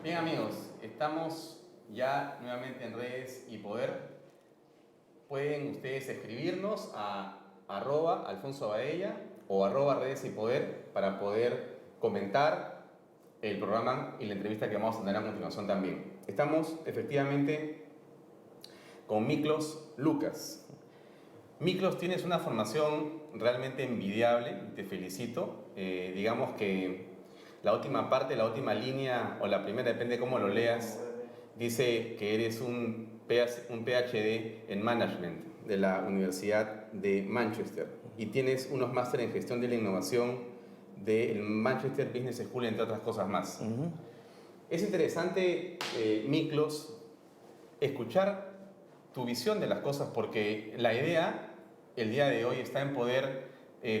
Bien amigos, estamos ya nuevamente en Redes y Poder. Pueden ustedes escribirnos a @Alfonso Baella o @Redes y Poder para poder comentar el programa y la entrevista que vamos a tener a continuación también. Estamos efectivamente con Miklos Lucas. Miklos, tienes una formación realmente envidiable, te felicito. Digamos que la última parte, la última línea o la primera, depende de cómo lo leas, dice que eres un PhD en Management de la Universidad de Manchester y tienes unos máster en Gestión de la Innovación del Manchester Business School, entre otras cosas más. Es interesante, Miklos, escuchar tu visión de las cosas, porque la idea el día de hoy está en poder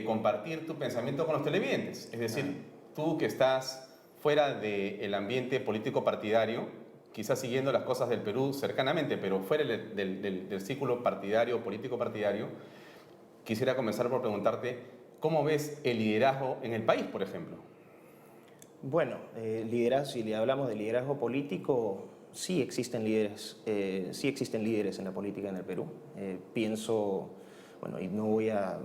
compartir tu pensamiento con los televidentes. Es decir, tú que estás fuera del ambiente político partidario, quizás siguiendo las cosas del Perú cercanamente, pero fuera del círculo partidario o político partidario, quisiera comenzar por preguntarte, ¿cómo ves el liderazgo en el país, por ejemplo? Bueno, liderazgo, si le hablamos de liderazgo político, sí existen líderes en la política en el Perú. Pienso, bueno, y no voy a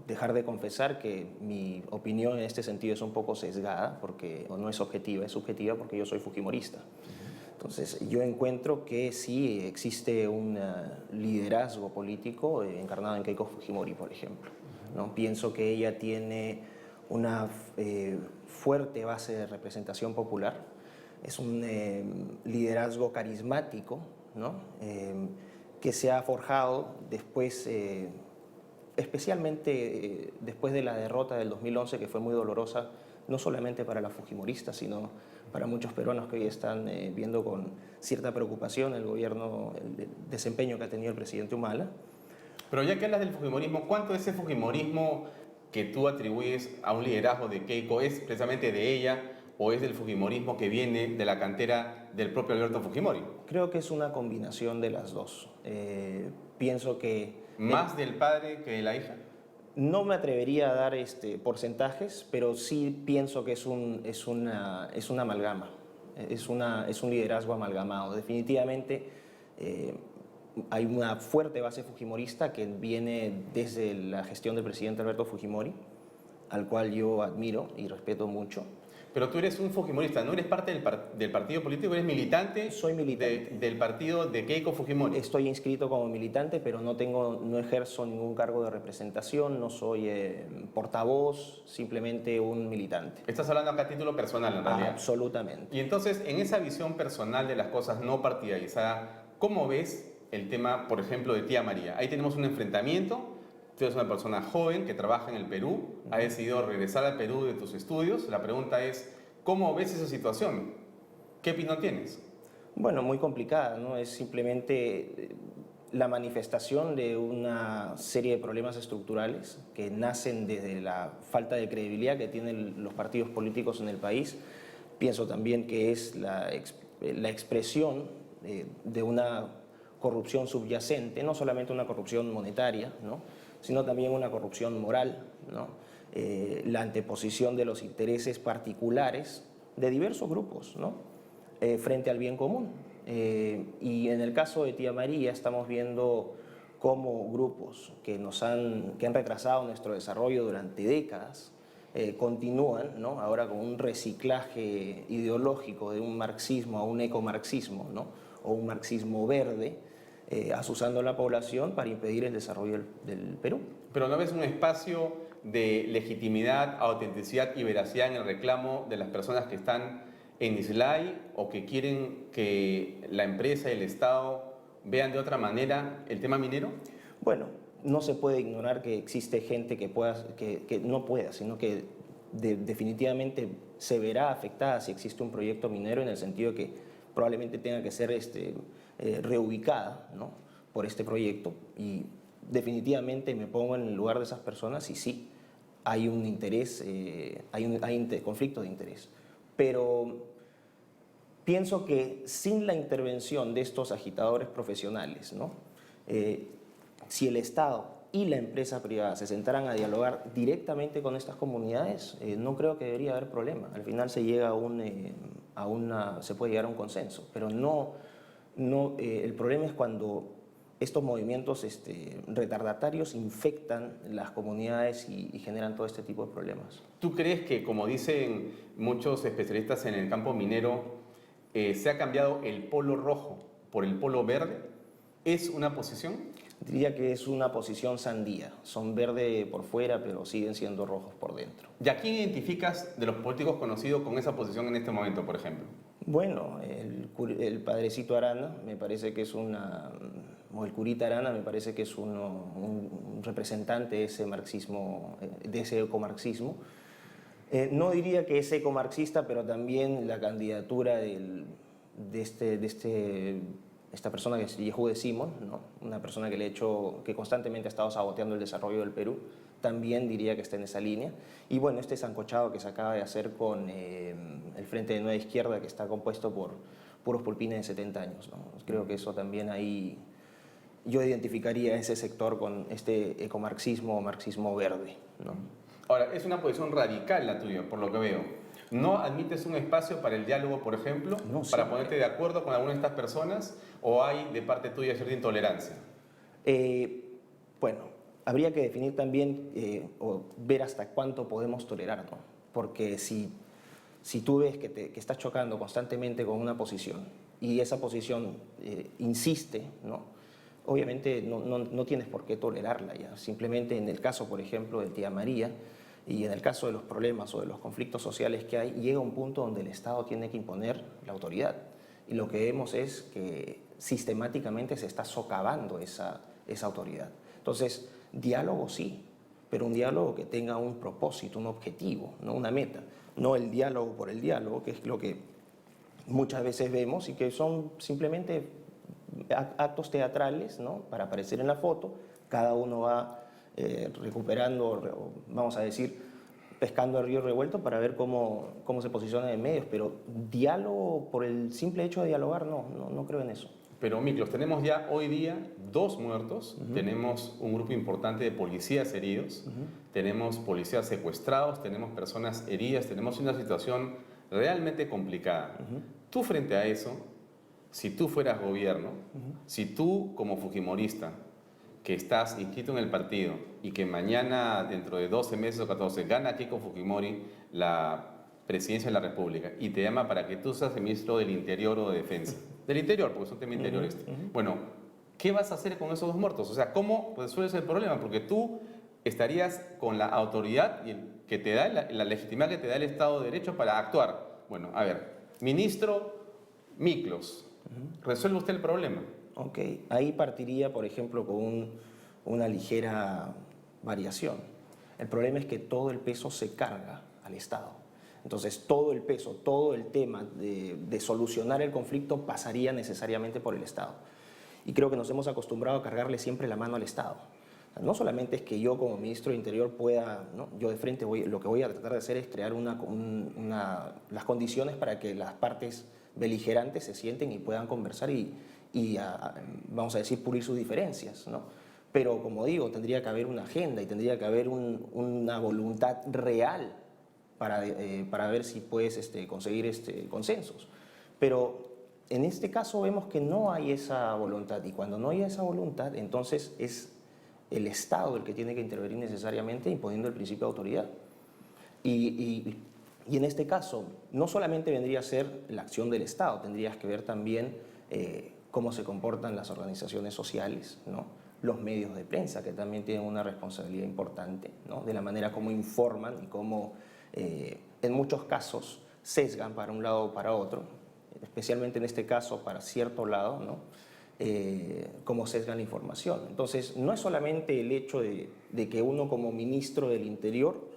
dejar de confesar que mi opinión en este sentido es un poco sesgada, o no es objetiva, es subjetiva porque yo soy fujimorista. Entonces, yo encuentro que sí existe un liderazgo político encarnado en Keiko Fujimori, por ejemplo, ¿no? Pienso que ella tiene una fuerte base de representación popular, es un liderazgo carismático, ¿no? Que se ha forjado después, especialmente después de la derrota del 2011, que fue muy dolorosa, no solamente para la fujimorista, sino para muchos peruanos que hoy están viendo con cierta preocupación el desempeño que ha tenido el presidente Humala. Pero ya que hablas del fujimorismo, ¿cuánto de ese fujimorismo que tú atribuyes a un liderazgo de Keiko es precisamente de ella o es del fujimorismo que viene de la cantera del propio Alberto Fujimori? Creo que es una combinación de las dos. Pienso que... ¿Más del padre que de la hija? No me atrevería a dar porcentajes, pero sí pienso que es una amalgama, es un liderazgo amalgamado. Definitivamente hay una fuerte base fujimorista que viene desde la gestión del presidente Alberto Fujimori, al cual yo admiro y respeto mucho. Pero tú eres un fujimorista, no eres parte del partido político, eres militante. Soy militante. Del partido de Keiko Fujimori. Estoy inscrito como militante, pero no ejerzo ningún cargo de representación, no soy portavoz, simplemente un militante. Estás hablando acá a título personal, en realidad. Absolutamente. Y entonces, en esa visión personal de las cosas no partidarizada, ¿cómo ves el tema, por ejemplo, de Tía María? Ahí tenemos un enfrentamiento. Tú eres una persona joven que trabaja en el Perú, ha decidido regresar al Perú de tus estudios. La pregunta es, ¿cómo ves esa situación? ¿Qué opinión tienes? Bueno, muy complicada, ¿no? Es simplemente la manifestación de una serie de problemas estructurales que nacen desde la falta de credibilidad que tienen los partidos políticos en el país. Pienso también que es la expresión de una corrupción subyacente, no solamente una corrupción monetaria, ¿no? Sino también una corrupción moral, ¿no? La anteposición de los intereses particulares de diversos grupos, ¿no? Frente al bien común. Y en el caso de Tía María estamos viendo cómo grupos que han retrasado nuestro desarrollo durante décadas continúan, ¿no? Ahora con un reciclaje ideológico de un marxismo a un ecomarxismo, ¿no? O un marxismo verde, asusando a la población para impedir el desarrollo del Perú. Pero ¿no ves un espacio de legitimidad, autenticidad y veracidad en el reclamo de las personas que están en Islay o que quieren que la empresa y el Estado vean de otra manera el tema minero? Bueno, no se puede ignorar que existe gente que no pueda, sino que definitivamente se verá afectada si existe un proyecto minero, en el sentido que probablemente tenga que ser reubicada, ¿no? Por este proyecto, y definitivamente me pongo en el lugar de esas personas y sí, hay un interés, hay conflicto de interés. Pero pienso que sin la intervención de estos agitadores profesionales, ¿no? Si el Estado y la empresa privada se sentaran a dialogar directamente con estas comunidades, no creo que debería haber problema. Al final se llega se puede llegar a un consenso, pero el problema es cuando estos movimientos retardatarios infectan las comunidades y generan todo este tipo de problemas. ¿Tú crees que, como dicen muchos especialistas en el campo minero, se ha cambiado el polo rojo por el polo verde? ¿Es una posición? Diría que es una posición sandía. Son verde por fuera, pero siguen siendo rojos por dentro. ¿Y a quién identificas de los políticos conocidos con esa posición en este momento, por ejemplo? Bueno, el padrecito Arana me parece que es o el curita Arana me parece que es un representante de ese marxismo, de ese ecomarxismo. No diría que es ecomarxista, pero también la candidatura de esta persona que es Yehude Simon, ¿no? Una persona que constantemente ha estado saboteando el desarrollo del Perú, también diría que está en esa línea. Y bueno, este sancochado que se acaba de hacer con el Frente de Nueva Izquierda, que está compuesto por puros pulpines de 70 años, ¿no? Creo que eso también ahí yo identificaría ese sector con este ecomarxismo o marxismo verde, ¿no? Ahora, es una posición radical la tuya, por lo que veo. ¿No admites un espacio para el diálogo, por ejemplo, para ponerte de acuerdo con alguna de estas personas, o hay de parte tuya cierta intolerancia? Bueno, habría que definir también o ver hasta cuánto podemos tolerar, ¿no? Porque si tú ves que estás chocando constantemente con una posición y esa posición insiste, ¿no? Obviamente no tienes por qué tolerarla ya. Simplemente en el caso, por ejemplo, de Tía María y en el caso de los problemas o de los conflictos sociales que hay, llega un punto donde el Estado tiene que imponer la autoridad. Y lo que vemos es que sistemáticamente se está socavando esa autoridad. Entonces, diálogo sí, pero un diálogo que tenga un propósito, un objetivo, no una meta. No el diálogo por el diálogo, que es lo que muchas veces vemos y que son simplemente actos teatrales, ¿no? Para aparecer en la foto. Cada uno va recuperando, vamos a decir, pescando el río revuelto para ver cómo se posiciona en medios, pero diálogo por el simple hecho de dialogar, no creo en eso. Pero, Miklos, tenemos ya hoy día 2 muertos, tenemos un grupo importante de policías heridos, tenemos policías secuestrados, tenemos personas heridas, tenemos una situación realmente complicada. Tú, frente a eso, si tú fueras gobierno, si tú como fujimorista, que estás inscrito en el partido y que mañana, dentro de 12 meses o 14, gana Keiko Fujimori la presidencia de la República y te llama para que tú seas el ministro del Interior o de Defensa, del Interior, porque es un tema interior bueno, ¿qué vas a hacer con esos 2 muertos? O sea, ¿cómo resuelves el problema? Porque tú estarías con la autoridad que te da, la legitimidad que te da el Estado de Derecho para actuar. Bueno, a ver, ministro Miklos, ¿resuelve usted el problema? Ok, ahí partiría, por ejemplo, con una ligera variación. El problema es que todo el peso se carga al Estado. Entonces, todo el peso, todo el tema de solucionar el conflicto pasaría necesariamente por el Estado. Y creo que nos hemos acostumbrado a cargarle siempre la mano al Estado. No solamente es que yo como ministro de Interior pueda, ¿no? Yo de frente lo que voy a tratar de hacer es crear las condiciones para que las partes beligerantes se sienten y puedan conversar y vamos a decir, pulir sus diferencias, ¿no? Pero, como digo, tendría que haber una agenda y tendría que haber una voluntad real para ver si puedes conseguir consensos. Pero en este caso vemos que no hay esa voluntad, y cuando no hay esa voluntad, entonces es el Estado el que tiene que intervenir necesariamente imponiendo el principio de autoridad. Y en este caso, no solamente vendría a ser la acción del Estado, tendrías que ver también cómo se comportan las organizaciones sociales, ¿no? Los medios de prensa, que también tienen una responsabilidad importante, ¿no? De la manera como informan y cómo en muchos casos sesgan para un lado o para otro, especialmente en este caso para cierto lado, ¿no? Cómo sesgan la información. Entonces, no es solamente el hecho de que uno como ministro del Interior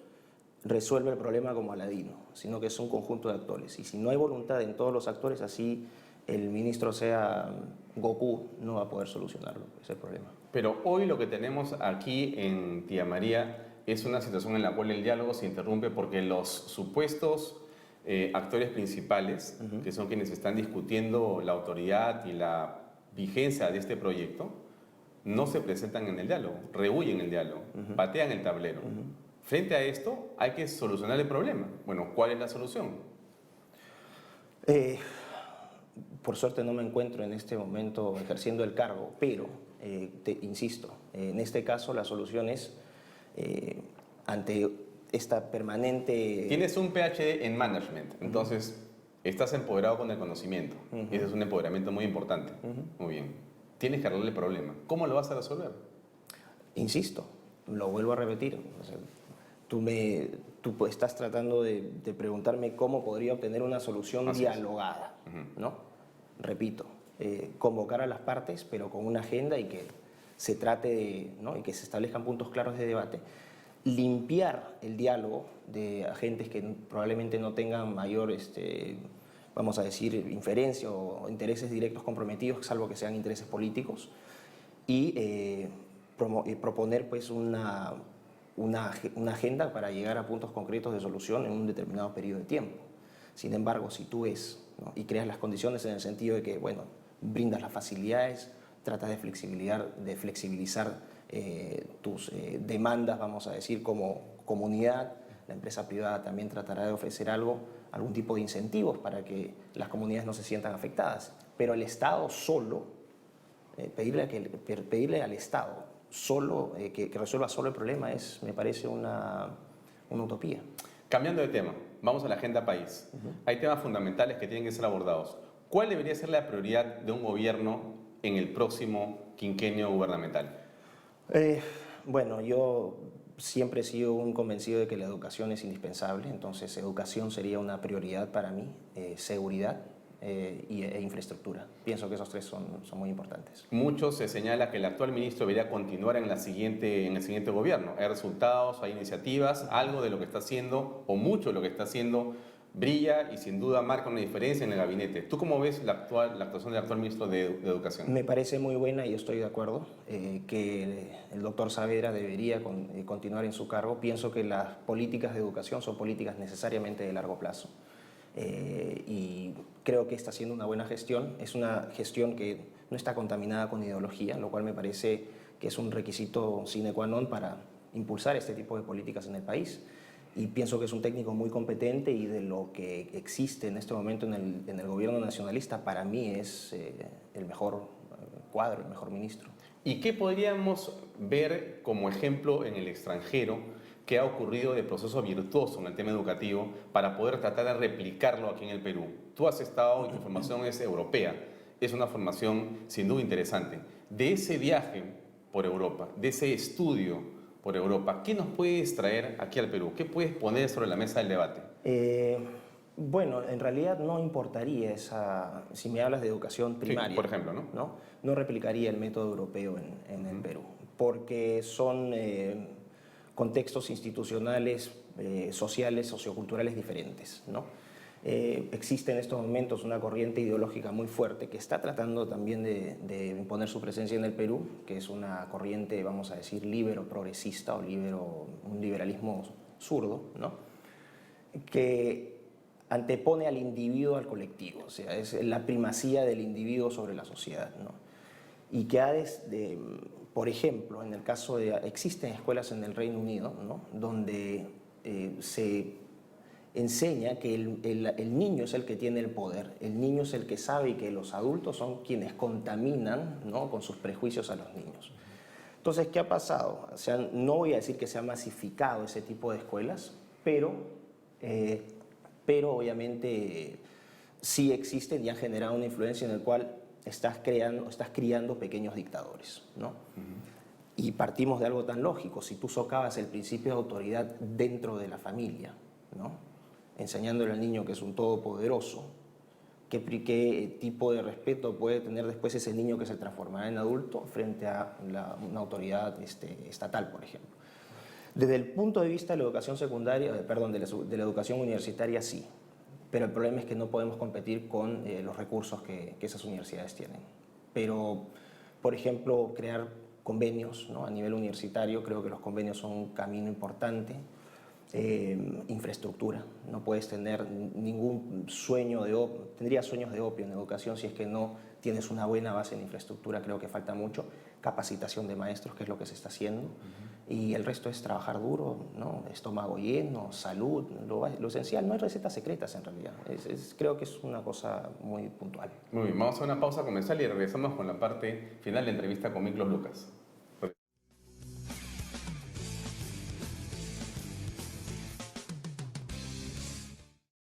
resuelve el problema como Aladino, sino que es un conjunto de actores. Y si no hay voluntad en todos los actores, así el ministro sea Goku, no va a poder solucionarlo, ese problema. Pero hoy lo que tenemos aquí en Tía María es una situación en la cual el diálogo se interrumpe porque los supuestos actores principales, que son quienes están discutiendo la autoridad y la vigencia de este proyecto, no se presentan en el diálogo, rehúyen el diálogo, patean el tablero. Frente a esto, hay que solucionar el problema. Bueno, ¿cuál es la solución? Por suerte no me encuentro en este momento ejerciendo el cargo, pero, insisto, en este caso la solución es, ante esta permanente... Tienes un PhD en management, entonces estás empoderado con el conocimiento. Ese es un empoderamiento muy importante. Muy bien. Tienes que arreglar el problema. ¿Cómo lo vas a resolver? Insisto, lo vuelvo a repetir. O sea, tú estás tratando de preguntarme cómo podría obtener una solución dialogada, ¿no? Repito, convocar a las partes, pero con una agenda y que se trate de, ¿no? Y que se establezcan puntos claros de debate. Limpiar el diálogo de agentes que probablemente no tengan mayor, vamos a decir, inferencia o intereses directos comprometidos, salvo que sean intereses políticos, y proponer pues una agenda para llegar a puntos concretos de solución en un determinado periodo de tiempo. Sin embargo, si tú ves, ¿no? y creas las condiciones en el sentido de que, bueno, brindas las facilidades, tratas de flexibilizar tus demandas, vamos a decir, como comunidad, la empresa privada también tratará de ofrecer algún tipo de incentivos para que las comunidades no se sientan afectadas. Pero el Estado solo, pedirle al Estado solo, que resuelva solo el problema me parece una utopía. Cambiando de tema, vamos a la agenda país. Hay temas fundamentales que tienen que ser abordados. ¿Cuál debería ser la prioridad de un gobierno en el próximo quinquenio gubernamental? Bueno, yo siempre he sido un convencido de que la educación es indispensable, entonces educación sería una prioridad para mí, seguridad e infraestructura. Pienso que esos tres son muy importantes. Mucho se señala que el actual ministro debería continuar en el siguiente gobierno. ¿Hay resultados, hay iniciativas, algo de lo que está haciendo o mucho de lo que está haciendo brilla y sin duda marca una diferencia en el gabinete? ¿Tú cómo ves la actuación del actual ministro de Educación? Me parece muy buena y estoy de acuerdo que el doctor Saavedra debería continuar en su cargo. Pienso que las políticas de educación son políticas necesariamente de largo plazo. Y creo que está haciendo una buena gestión. Es una gestión que no está contaminada con ideología, lo cual me parece que es un requisito sine qua non para impulsar este tipo de políticas en el país. Y pienso que es un técnico muy competente y de lo que existe en este momento en el gobierno nacionalista, para mí es el mejor cuadro, el mejor ministro. ¿Y qué podríamos ver como ejemplo en el extranjero que ha ocurrido de proceso virtuoso en el tema educativo para poder tratar de replicarlo aquí en el Perú? Tú has estado y tu formación es europea, es una formación sin duda interesante. De ese viaje por Europa, de ese estudio por Europa, ¿qué nos puedes traer aquí al Perú? ¿Qué puedes poner sobre la mesa del debate? Bueno, en realidad no importaría si me hablas de educación primaria. Sí, por ejemplo, ¿no? No replicaría el método europeo en el Perú, porque son contextos institucionales, sociales, socioculturales diferentes, ¿no? Existe en estos momentos una corriente ideológica muy fuerte que está tratando también de imponer su presencia en el Perú, que es una corriente, vamos a decir, libero-progresista o un liberalismo zurdo, ¿no? Que antepone al individuo al colectivo, o sea, es la primacía del individuo sobre la sociedad, ¿no? Y que por ejemplo, en el caso existen escuelas en el Reino Unido, ¿no? Donde se enseña que el niño es el que tiene el poder, el niño es el que sabe y que los adultos son quienes contaminan, ¿no? Con sus prejuicios a los niños. Entonces, ¿qué ha pasado? O sea, no voy a decir que se ha masificado ese tipo de escuelas, pero obviamente sí existen y han generado una influencia en la cual estás criando pequeños dictadores, ¿no? Y partimos de algo tan lógico: si tú socavas el principio de autoridad dentro de la familia, ¿no? Enseñándole al niño que es un todopoderoso, ¿qué tipo de respeto puede tener después ese niño que se transformará en adulto frente a una autoridad estatal, por ejemplo? Desde el punto de vista de la educación secundaria, de la educación universitaria, sí. Pero el problema es que no podemos competir con los recursos que esas universidades tienen. Pero, por ejemplo, crear convenios, ¿no? A nivel universitario, creo que los convenios son un camino importante. Infraestructura, no puedes tener ningún tendrías sueños de opio en educación si es que no tienes una buena base en infraestructura. Creo que falta mucho. capacitación de maestros, que es lo que se está haciendo, y el resto es trabajar duro, ¿no? Estómago lleno, salud, lo esencial. No hay recetas secretas en realidad, creo que es una cosa muy puntual. Muy bien, vamos a una pausa comercial y regresamos con la parte final de la entrevista con Miklos Lucas.